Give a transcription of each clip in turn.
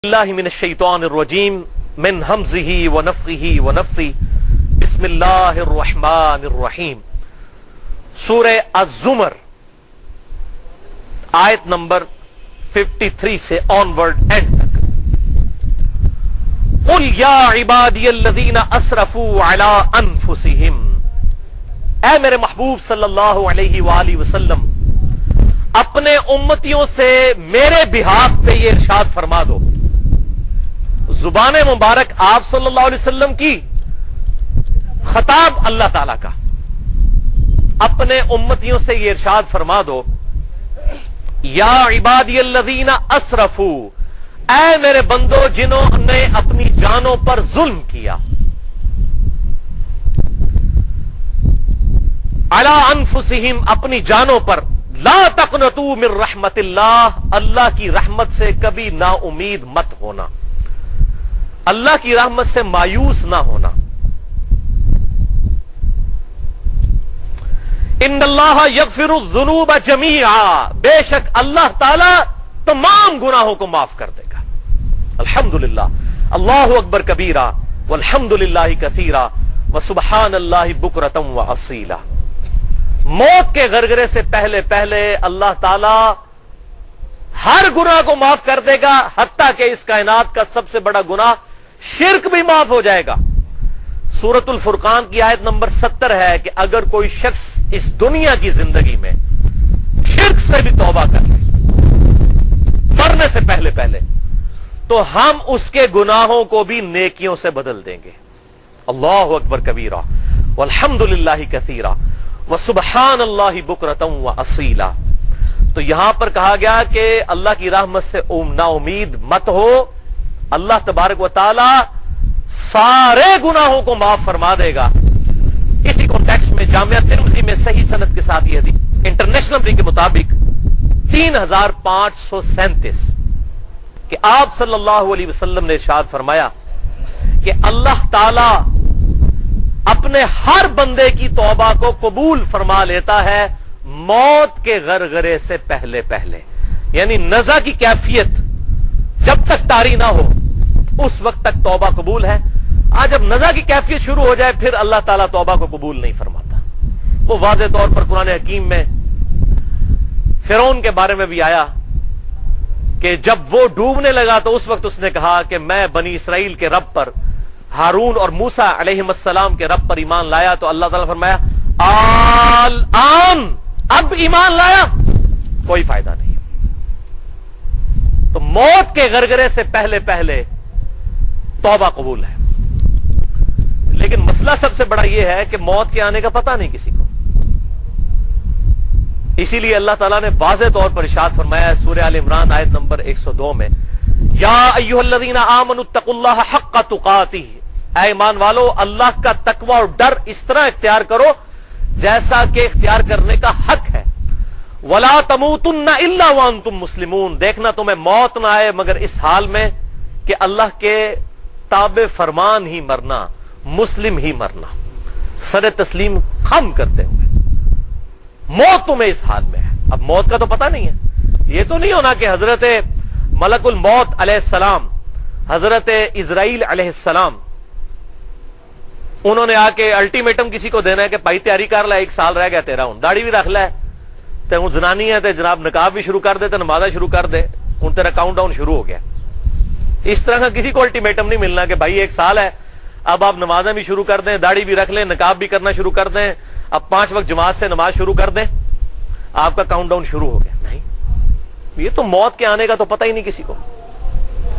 اللہ من الشیطان الرجیم من حمزہ ونفخہ ونفثہ بسم اللہ الرحمن الرحیم سورہ الزمر آیت نمبر 53 سے آنورڈ اینڈ تک. قل یا عبادی الذین اسرفوا علی انفسہم، اے میرے محبوب صلی اللہ علیہ وآلہ وسلم اپنے امتیوں سے میرے بہاف پہ یہ ارشاد فرما دو. زبان مبارک آپ صلی اللہ علیہ وسلم کی، خطاب اللہ تعالی کا. اپنے امتیوں سے یہ ارشاد فرما دو، یا عبادی الذین اسرفوا، اے میرے بندو جنہوں نے اپنی جانوں پر ظلم کیا، علی انفسہم، اپنی جانوں پر، لا تقنطوا من رحمت اللہ، اللہ کی رحمت سے کبھی نا امید مت ہونا، اللہ کی رحمت سے مایوس نہ ہونا. ان اللہ یغفر الذنوب جمیعا، بے شک اللہ تعالی تمام گناہوں کو معاف کر دے گا. الحمدللہ، اللہ اکبر کبیرہ والحمدللہ کثیرا وسبحان اللہ بکرۃ واصیلا. موت کے غرغرے سے پہلے پہلے اللہ تعالی ہر گناہ کو معاف کر دے گا، حتیٰ کہ اس کائنات کا سب سے بڑا گناہ شرک بھی معاف ہو جائے گا. سورۃ الفرقان کی آیت نمبر 70 ہے کہ اگر کوئی شخص اس دنیا کی زندگی میں شرک سے بھی توبہ کر لے مرنے سے پہلے پہلے، تو ہم اس کے گناہوں کو بھی نیکیوں سے بدل دیں گے. اللہ اکبر کبیرہ والحمدللہ کثیرا وسبحان اللہ بکرۃ واصیلا. تو یہاں پر کہا گیا کہ اللہ کی رحمت سے نا امید مت ہو، اللہ تبارک و تعالی سارے گناہوں کو معاف فرما دے گا. اسی کانٹیکسٹ میں جامعہ ترمذی میں صحیح سند کے ساتھ یہ حدیث انٹرنیشنل نمبر کے مطابق 3537 کہ آپ صلی اللہ علیہ وسلم نے ارشاد فرمایا کہ اللہ تعالی اپنے ہر بندے کی توبہ کو قبول فرما لیتا ہے موت کے غرغرے سے پہلے پہلے. یعنی نزع کی کیفیت جب تک طاری نہ ہو اس وقت تک توبہ قبول ہے. آج جب نزع کی کیفیت شروع ہو جائے پھر اللہ تعالیٰ توبہ کو قبول نہیں فرماتا. وہ واضح طور پر قرآن حکیم میں فرعون کے بارے میں بھی آیا کہ جب وہ ڈوبنے لگا تو اس وقت اس نے کہا کہ میں بنی اسرائیل کے رب پر، ہارون اور موسیٰ علیہ السلام کے رب پر ایمان لایا. تو اللہ تعالیٰ فرمایا الآن، اب ایمان لایا کوئی فائدہ نہیں. تو موت کے غرغرے سے پہلے پہلے توبہ قبول ہے. لیکن مسئلہ سب سے بڑا یہ ہے کہ موت کے آنے کا پتہ نہیں کسی کو. اسی لیے اللہ تعالیٰ نے واضح طور پر ارشاد فرمایا ہے سورہ آل عمران آیت نمبر 102 میں، یا ایھا الذین آمنوا اتقوا اللہ حق تقاتہ، اے ایمان والو اللہ کا تقوی اور ڈر اس طرح اختیار کرو جیسا کہ اختیار کرنے کا حق ہے. وَلَا تَمُوتُنَّ إِلَّا وَأَنْتُمْ مُسْلِمُونَ، دیکھنا تمہیں موت نہ آئے مگر اس حال میں کہ اللہ کے تابع فرمان ہی مرنا، مسلم ہی مرنا، سر تسلیم خم کرتے ہوئے. موت تمہیں اس حال میں ہے. اب موت کا تو پتہ نہیں ہے. یہ تو نہیں ہونا کہ حضرت ملک الموت علیہ السلام، حضرت اسرائیل علیہ السلام، انہوں نے آ کے الٹیمیٹم کسی کو دینا ہے کہ بھائی تیاری کر لے، 1 سال رہ گیا تیرا، ہوں داڑھی بھی رکھ لے، تے ہوں زنانی ہے تے جناب نقاب بھی شروع کر دے، تے نمازہ شروع کر دے، ہوں تیرا کاؤنٹ ڈاؤن شروع ہو گیا. اس طرح کا کسی کو الٹیمیٹم نہیں ملنا کہ بھائی 1 سال ہے، اب آپ نمازیں بھی شروع کر دیں، داڑھی بھی رکھ لیں، نقاب بھی کرنا شروع کر دیں، اب 5 وقت جماعت سے نماز شروع کر دیں، آپ کا کاؤنٹ ڈاؤن شروع ہو گیا. نہیں، یہ تو موت کے آنے کا تو پتہ ہی نہیں کسی کو.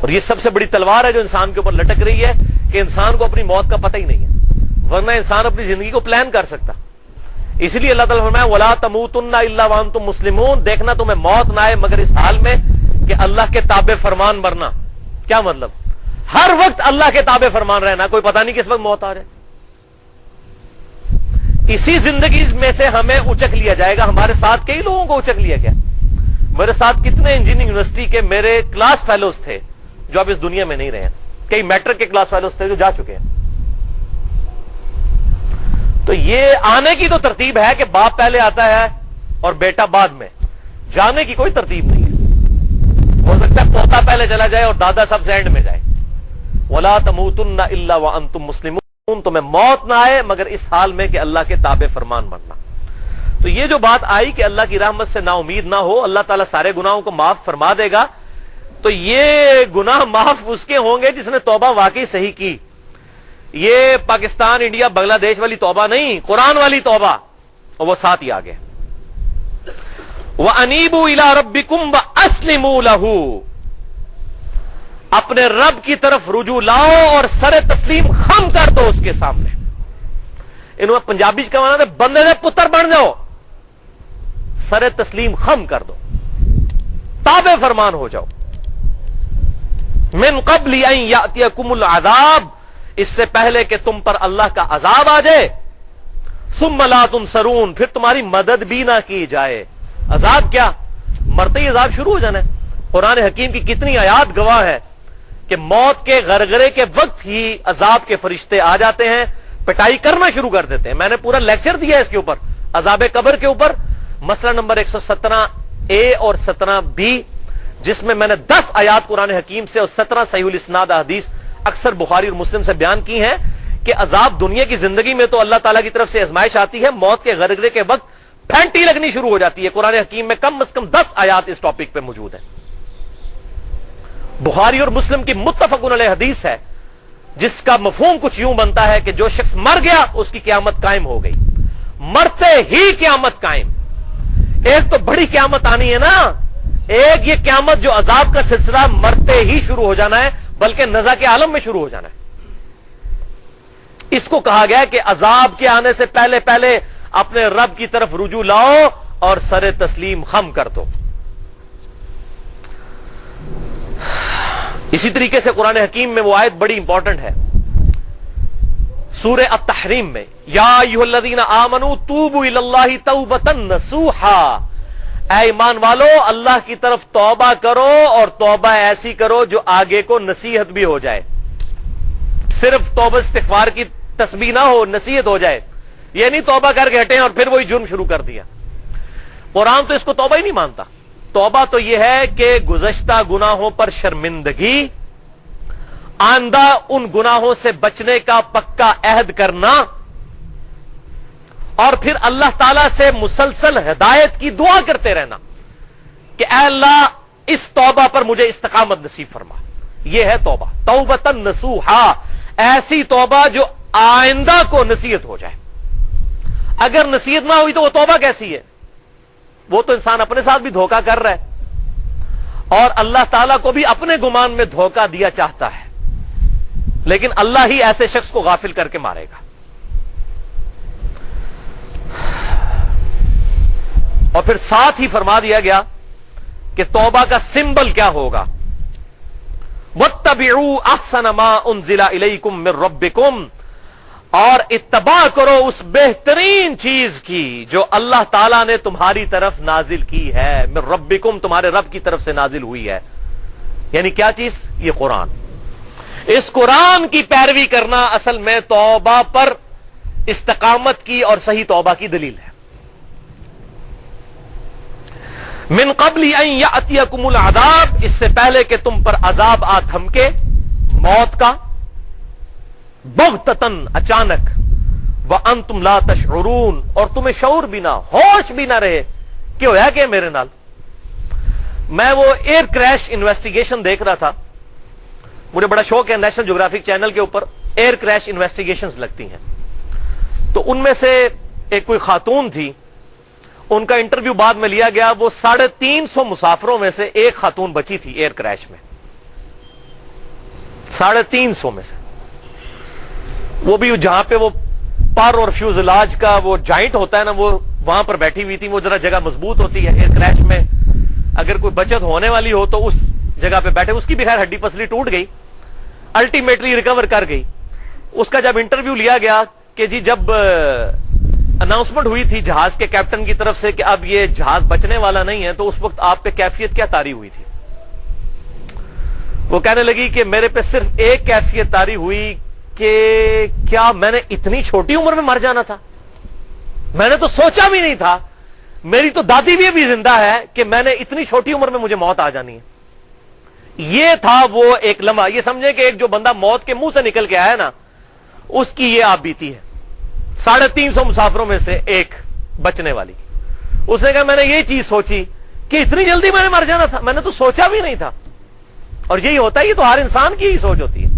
اور یہ سب سے بڑی تلوار ہے جو انسان کے اوپر لٹک رہی ہے کہ انسان کو اپنی موت کا پتہ ہی نہیں ہے، ورنہ انسان اپنی زندگی کو پلان کر سکتا. اس لیے اللہ تعالیٰ فرمایا وَلَا تَمُوتُنَّ إِلَّا وَأَنْتُمْ مُسْلِمُونَ، دیکھنا تمہیں موت نہ آئے مگر اس حال میں کہ اللہ کے تابع فرمان مرنا. کیا مطلب؟ ہر وقت اللہ کے تابع فرمان رہنا، کوئی پتہ نہیں کس وقت موت آ جائے. اسی زندگی میں سے ہمیں اچک لیا جائے گا. ہمارے ساتھ کئی لوگوں کو اچک لیا گیا. میرے ساتھ کتنے انجینئرنگ یونیورسٹی کے میرے کلاس فیلوز تھے جو اب اس دنیا میں نہیں رہے ہیں. کئی میٹرک کے کلاس فیلوز تھے جو جا چکے ہیں. تو یہ آنے کی تو ترتیب ہے کہ باپ پہلے آتا ہے اور بیٹا بعد میں. جانے کی کوئی ترتیب نہیں ہے. ہو سکتا ہے پوتا پہلے چلا جائے اور دادا سب سے اینڈ میں جائے. وَلَا تَمُوتُنَّ إِلَّا وَأَنْتُمْ مُسْلِمُونَ, تمہیں موت نہ آئے مگر اس حال میں کہ اللہ کے تابع فرمان بننا. تو یہ جو بات آئی کہ اللہ کی رحمت سے نا امید نہ ہو, اللہ تعالیٰ سارے گناہوں کو معاف فرما دے گا, تو یہ گناہ معاف اس کے ہوں گے جس نے توبہ واقعی صحیح کی. یہ پاکستان, انڈیا, بنگلہ دیش والی توبہ نہیں, قرآن والی توبہ. اور وہ ساتھ ہی آگے وَأَنِيبُوا إِلَىٰ رَبِّكُمْ وَأَسْلِمُوا لَهُ, اپنے رب کی طرف رجوع لاؤ اور سر تسلیم خم کر دو اس کے سامنے. انہوں نے پنجابی کا مانا تھا بندے دے پتر بن جاؤ, سر تسلیم خم کر دو, تابع فرمان ہو جاؤ. من قبل ان یاتیکم العذاب, اس سے پہلے کہ تم پر اللہ کا عذاب آ جائے. ثم لا تنصرون, پھر تمہاری مدد بھی نہ کی جائے. عذاب کیا, مرتے ہی عذاب شروع ہو جانا ہے. قرآن حکیم کی کتنی آیات گواہ ہے کہ موت کے غرغرے کے وقت ہی عذاب کے فرشتے آ جاتے ہیں, پٹائی کرنا شروع کر دیتے ہیں. میں نے پورا لیکچر دیا ہے اس کے اوپر, عذاب قبر کے اوپر, مسئلہ نمبر 117A اور 17B, جس میں نے 10 آیات قرآن حکیم سے اور 17 صحیح الاسناد احادیث اکثر بخاری اور مسلم سے بیان کی ہیں کہ عذاب دنیا کی زندگی میں تو اللہ تعالیٰ کی طرف سے آزمائش آتی ہے, موت کے غرغرے کے وقت پھینٹی لگنی شروع ہو جاتی ہے. قرآن حکیم میں کم از کم 10 آیات اس ٹاپک پہ موجود ہیں. بخاری اور مسلم کی متفق علیہ حدیث ہے جس کا مفہوم کچھ یوں بنتا ہے کہ جو شخص مر گیا اس کی قیامت قائم ہو گئی, مرتے ہی قیامت قائم. ایک تو بڑی قیامت آنی ہے نا, ایک یہ قیامت جو عذاب کا سلسلہ مرتے ہی شروع ہو جانا ہے, بلکہ نزا کے عالم میں شروع ہو جانا ہے. اس کو کہا گیا کہ عذاب کے آنے سے پہلے پہلے اپنے رب کی طرف رجوع لاؤ اور سر تسلیم خم کر دو. اسی طریقے سے قرآن حکیم میں وہ آیت بڑی امپورٹنٹ ہے, سورہ التحریم میں, یا ایھا الذین آمنوا توبوا الی اللہ توبۃ نصوحا, اے ایمان والو اللہ کی طرف توبہ کرو اور توبہ ایسی کرو جو آگے کو نصیحت بھی ہو جائے. صرف توبہ استغفار کی تسبیح نہ ہو, نصیحت ہو جائے. یہ نہیں توبہ کر کے ہٹے اور پھر وہی جرم شروع کر دیا. قرآن تو اس کو توبہ ہی نہیں مانتا. توبہ تو یہ ہے کہ گزشتہ گناہوں پر شرمندگی, آئندہ ان گناہوں سے بچنے کا پکا عہد کرنا, اور پھر اللہ تعالی سے مسلسل ہدایت کی دعا کرتے رہنا کہ اے اللہ اس توبہ پر مجھے استقامت نصیب فرما. یہ ہے توبہ, توبۃ نصوحا, ایسی توبہ جو آئندہ کو نصیحت ہو جائے. اگر نصیحت نہ ہوئی تو وہ توبہ کیسی ہے؟ وہ تو انسان اپنے ساتھ بھی دھوکہ کر رہا ہے اور اللہ تعالیٰ کو بھی اپنے گمان میں دھوکہ دیا چاہتا ہے, لیکن اللہ ہی ایسے شخص کو غافل کر کے مارے گا. اور پھر ساتھ ہی فرما دیا گیا کہ توبہ کا سمبل کیا ہوگا, وَاتَّبِعُوا أَحْسَنَ مَا أُنزِلَ إِلَيْكُم مِّن رَّبِّكُمْ, اور اتباع کرو اس بہترین چیز کی جو اللہ تعالیٰ نے تمہاری طرف نازل کی ہے. من ربکم, تمہارے رب کی طرف سے نازل ہوئی ہے. یعنی کیا چیز؟ یہ قرآن. اس قرآن کی پیروی کرنا اصل میں توبہ پر استقامت کی اور صحیح توبہ کی دلیل ہے. من قبل ان یاتیکم العذاب, اس سے پہلے کہ تم پر عذاب آ تھمکے, موت کا, بغتتن, اچانک, وانتم لا تشعرون, اور تمہیں شعور بھی نہ, ہوش بھی نہ رہے کہ ہویا کہ میرے نال. میں وہ ایئر کریش انویسٹیگیشن دیکھ رہا تھا, مجھے بڑا شوق ہے, نیشنل جغرافک چینل کے اوپر ایئر کریش انویسٹیگیشنز لگتی ہیں. تو ان میں سے ایک کوئی خاتون تھی, ان کا انٹرویو بعد میں لیا گیا. وہ 350 مسافروں میں سے ایک خاتون بچی تھی ایئر کریش میں, 350 میں سے. وہ بھی جہاں پہ وہ پر اور فیوزلاج کا وہ جوائنٹ ہوتا ہے نا, وہ وہاں پر بیٹھی ہوئی تھی. وہ ذرا جگہ مضبوط ہوتی ہے ایئر کریش میں, اگر کوئی بچت ہونے والی ہو تو اس جگہ پہ بیٹھے. اس کی بھی خیر ہڈی پسلی ٹوٹ گئی, الٹیمیٹلی ریکور کر گئی. اس کا جب انٹرویو لیا گیا کہ جی جب اناؤنسمنٹ ہوئی تھی جہاز کے کیپٹن کی طرف سے کہ اب یہ جہاز بچنے والا نہیں ہے, تو اس وقت آپ پہ کیفیت کیا طاری ہوئی تھی؟ وہ کہنے لگی کہ میرے پہ صرف ایک کیفیت طاری ہوئی کہ کیا میں نے اتنی چھوٹی عمر میں مر جانا تھا. میں نے تو سوچا بھی نہیں تھا, میری تو دادی بھی ابھی زندہ ہے, کہ میں نے اتنی چھوٹی عمر میں مجھے موت آ جانی ہے. یہ تھا وہ ایک لمحہ. یہ سمجھیں کہ ایک جو بندہ موت کے منہ سے نکل کے آیا نا, اس کی یہ آپ بیتی ہے. 350 مسافروں میں سے ایک بچنے والی. اس نے کہا میں نے یہ چیز سوچی کہ اتنی جلدی میں نے مر جانا تھا, میں نے تو سوچا بھی نہیں تھا. اور یہی ہوتا ہے, یہ تو ہر انسان کی ہی سوچ ہوتی ہے.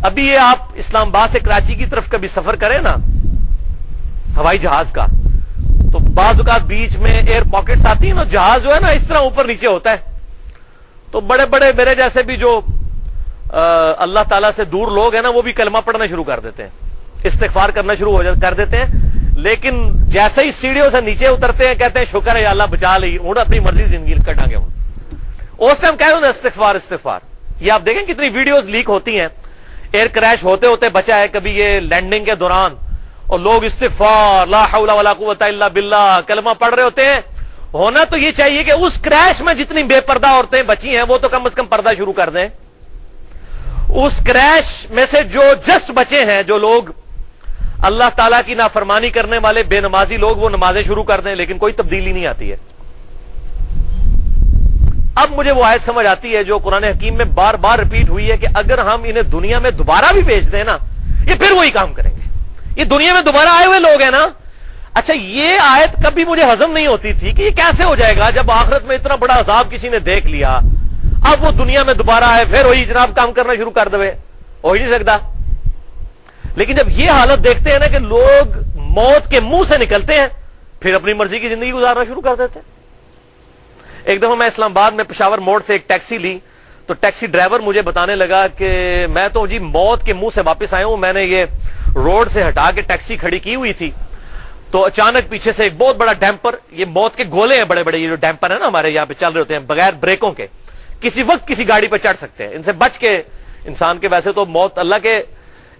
ابھی یہ آپ اسلام آباد سے کراچی کی طرف کبھی سفر کریں نا ہوائی جہاز کا, تو بعض اوقات بیچ میں ایئر پاکٹس آتی ہیں نا, جہاز جو ہے نا اس طرح اوپر نیچے ہوتا ہے. تو بڑے بڑے میرے جیسے بھی جو اللہ تعالیٰ سے دور لوگ ہیں نا, وہ بھی کلمہ پڑھنا شروع کر دیتے ہیں, استغفار کرنا شروع کر دیتے ہیں. لیکن جیسے ہی سیڑھیوں سے نیچے اترتے ہیں کہتے ہیں شکر ہے اللہ بچا لی, ہوں اپنی مرضی زندگی کٹا گے. اس ٹائم کہہ دو استغفار استغفار. یہ آپ دیکھیں کتنی ویڈیوز لیک ہوتی ہیں, ایئر کریش ہوتے ہوتے بچا ہے, کبھی یہ لینڈنگ کے دوران, اور لوگ استغفار لا حول ولا قوت الا باللہ کلمہ پڑھ رہے ہوتے ہیں. ہونا تو یہ چاہیے کہ اس کریش میں جتنی بے پردہ عورتیں بچی ہیں وہ تو کم از کم پردہ شروع کر دیں. اس کریش میں سے جو جسٹ بچے ہیں, جو لوگ اللہ تعالیٰ کی نافرمانی کرنے والے بے نمازی لوگ, وہ نمازیں شروع کر دیں, لیکن کوئی تبدیلی نہیں آتی ہے. اب مجھے وہ آیت سمجھ آتی ہے جو قرآن حکیم میں بار بار ریپیٹ ہوئی ہے کہ اگر ہم انہیں دنیا میں دوبارہ بھی بھیج دیں نا, یہ پھر وہی کام کریں گے. یہ دنیا میں دوبارہ آئے ہوئے لوگ ہیں نا. اچھا, یہ آیت کبھی مجھے ہضم نہیں ہوتی تھی کہ یہ کیسے ہو جائے گا جب آخرت میں اتنا بڑا عذاب کسی نے دیکھ لیا, اب وہ دنیا میں دوبارہ آئے پھر وہی جناب کام کرنا شروع کر دے, ہو ہی نہیں سکتا. لیکن جب یہ حالت دیکھتے ہیں نا کہ لوگ موت کے منہ سے نکلتے ہیں, پھر اپنی مرضی کی زندگی گزارنا شروع کر دیتے ہیں. ایک دفعہ میں اسلام آباد میں پشاور موڑ سے ایک ٹیکسی لی, تو ٹیکسی ڈرائیور مجھے بتانے لگا کہ میں تو جی موت کے منہ سے واپس آیا ہوں, میں نے یہ روڈ سے ہٹا کے ٹیکسی کھڑی کی ہوئی تھی, تو اچانک پیچھے سے ایک بہت بڑا ڈیمپر, یہ موت کے گولے ہیں بڑے بڑے, یہ جو ڈیمپر ہے نا ہمارے یہاں پہ چل رہے ہوتے ہیں بغیر بریکوں کے, کسی وقت کسی گاڑی پہ چڑھ سکتے ہیں, ان سے بچ کے انسان کے, ویسے تو موت اللہ کے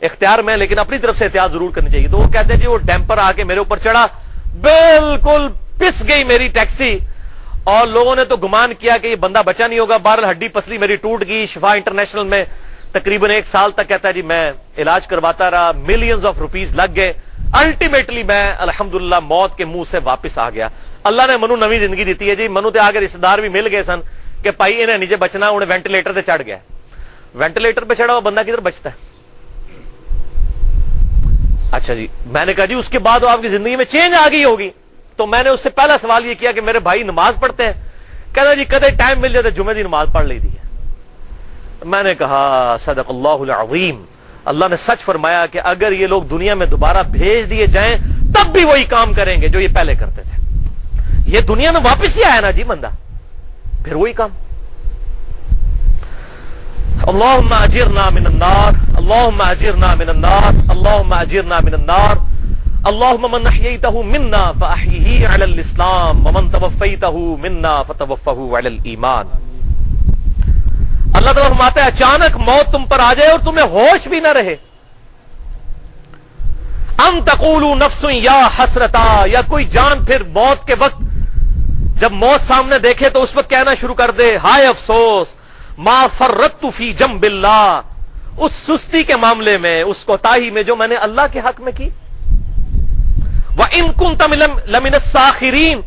اختیار میں, لیکن اپنی طرف سے احتیاط ضرور کرنی چاہیے. تو وہ کہتے ہیں جی وہ ڈیمپر آ کے میرے اوپر چڑھا, بالکل پس گئی میری ٹیکسی, اور لوگوں نے تو گمان کیا کہ یہ بندہ بچا نہیں ہوگا. بہرحال ہڈی پسلی میری ٹوٹ گئی. شفا انٹرنیشنل میں تقریباً 1 سال تک کہتا ہے جی میں علاج کرواتا رہا, ملینز آف روپیز لگ گئے. الٹیمیٹلی میں الحمدللہ موت کے منہ سے واپس آ گیا. اللہ نے منو نوی زندگی دیتی ہے جی. منو تے آگے رشتہ دار بھی مل گئے سن کہ پائی انہیں نیچے بچنا, انہیں وینٹیلیٹر تے چڑھ گیا. وینٹیلیٹر پہ چڑھا ہوا بندہ کدھر بچتا ہے؟ اچھا جی, میں نے کہا جی اس کے بعد آپ کی زندگی میں چینج آ گئی ہوگی. تو میں نے اس سے پہلا سوال یہ کیا کہ میرے بھائی نماز پڑھتے ہیں؟ کہتا جی کدے ٹائم مل جاتا جمعے دی نماز پڑھ لی تھی. میں نے کہا صدق اللہ العظیم, اللہ نے سچ فرمایا کہ اگر یہ لوگ دنیا میں دوبارہ بھیج دیے جائیں تب بھی وہی کام کریں گے جو یہ پہلے کرتے تھے. یہ دنیا میں واپس ہی آیا نا جی بندہ, پھر وہی کام. اللهم اجرنا من النار, اللهم اجرنا من النار, اللهم اجرنا من النار. اللهم من احييته منا فاحيه على الاسلام ومن توفيته منا فتوفه على الايمان. اللہ تعالیٰ فرماتا ہے اچانک موت تم پر آ جائے اور تمہیں ہوش بھی نہ رہے. ام تقولوا نفس یا حسرتا, یا کوئی جان پھر موت کے وقت جب موت سامنے دیکھے تو اس وقت کہنا شروع کر دے ہائے افسوس, ما فرطت فی جنب اللہ, اس سستی کے معاملے میں, اس کوتاہی میں جو میں نے اللہ کے حق میں کی. وَإِن كُنْتَ لَمِنَ السَّاخِرِينَ,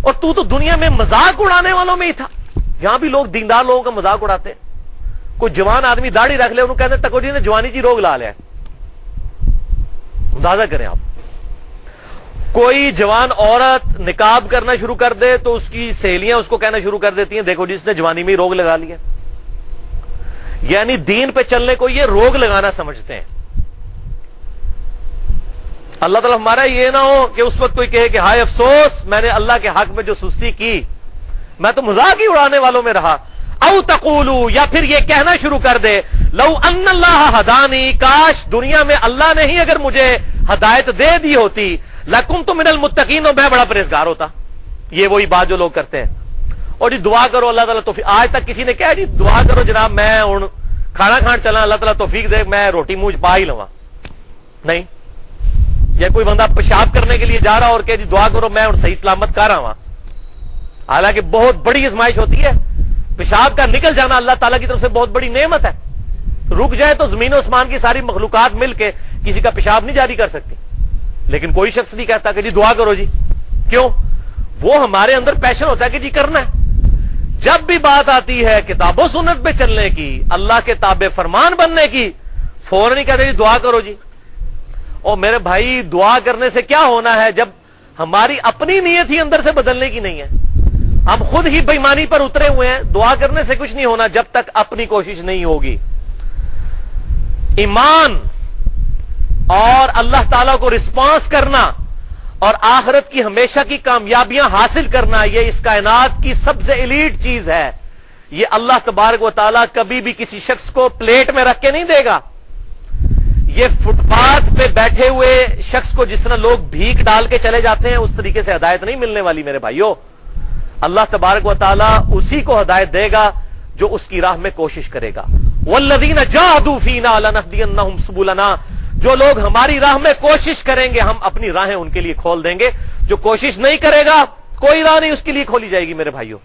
اور تو دنیا میں مذاق اڑانے والوں میں ہی تھا. یہاں بھی لوگ دیندار لوگوں کا مذاق اڑاتے ہیں. کوئی جوان آدمی داڑھی رکھ لے, انہوں کہتے ہیں تکو جی نے جوانی جی روگ لا لیا. اندازہ کریں آپ, کوئی جوان عورت نقاب کرنا شروع کر دے تو اس کی سہیلیاں اس کو کہنا شروع کر دیتی ہیں دیکھو جی اس نے جوانی میں روگ لگا لیا. یعنی دین پہ چلنے کو یہ روگ لگانا سمجھتے ہیں. اللہ تعالیٰ ہمارا یہ نہ ہو کہ اس وقت کوئی کہے کہ ہائے افسوس میں نے اللہ کے حق میں جو سستی کی, میں تو مذاق ہی اڑانے والوں میں رہا. او تقولو, یا پھر یہ کہنا شروع کر دے لو ان اللہ ہدانی, کاش دنیا میں اللہ نے ہی اگر مجھے ہدایت دے دی ہوتی, لکنت من المتقین, میں بڑا پرہیزگار ہوتا. یہ وہی بات جو لوگ کرتے ہیں. اور جی دعا کرو اللہ تعالیٰ توفیق, آج تک کسی نے کہا جی دعا کرو جناب میں ہوں کھانا کھان چلا اللہ تعالیٰ توفیق دے میں روٹی منہ پا ہی لواں؟ نہیں. یا کوئی بندہ پیشاب کرنے کے لیے جا رہا اور کہ جی دعا کرو میں صحیح سلامت کر رہا ہوں, حالانکہ بہت بڑی آزمائش ہوتی ہے. پیشاب کا نکل جانا اللہ تعالیٰ کی طرف سے بہت بڑی نعمت ہے. رک جائے تو زمین و آسمان کی ساری مخلوقات مل کے کسی کا پیشاب نہیں جاری کر سکتی, لیکن کوئی شخص نہیں کہتا کہ جی دعا کرو جی. کیوں؟ وہ ہمارے اندر پیشن ہوتا ہے کہ جی کرنا ہے. جب بھی بات آتی ہے کتاب و سنت پہ چلنے کی، اللہ کے تابع فرمان بننے کی، فوراً ہی کہتے جی دعا کرو جی. اور میرے بھائی دعا کرنے سے کیا ہونا ہے جب ہماری اپنی نیت ہی اندر سے بدلنے کی نہیں ہے؟ ہم خود ہی بے ایمانی پر اترے ہوئے ہیں. دعا کرنے سے کچھ نہیں ہونا جب تک اپنی کوشش نہیں ہوگی. ایمان اور اللہ تعالیٰ کو رسپانس کرنا اور آخرت کی ہمیشہ کی کامیابیاں حاصل کرنا، یہ اس کائنات کی سب سے ایلیٹ چیز ہے. یہ اللہ تبارک و تعالیٰ کبھی بھی کسی شخص کو پلیٹ میں رکھ کے نہیں دے گا. یہ فٹ پاتھ پہ بیٹھے ہوئے شخص کو جس طرح لوگ بھیک ڈال کے چلے جاتے ہیں اس طریقے سے ہدایت نہیں ملنے والی میرے بھائیوں. اللہ تبارک و تعالیٰ اسی کو ہدایت دے گا جو اس کی راہ میں کوشش کرے گا. والذین جاہدوا فینا لنہدینہم سبلنا، جو لوگ ہماری راہ میں کوشش کریں گے ہم اپنی راہیں ان کے لیے کھول دیں گے. جو کوشش نہیں کرے گا کوئی راہ نہیں اس کے لیے کھولی جائے گی میرے بھائیوں.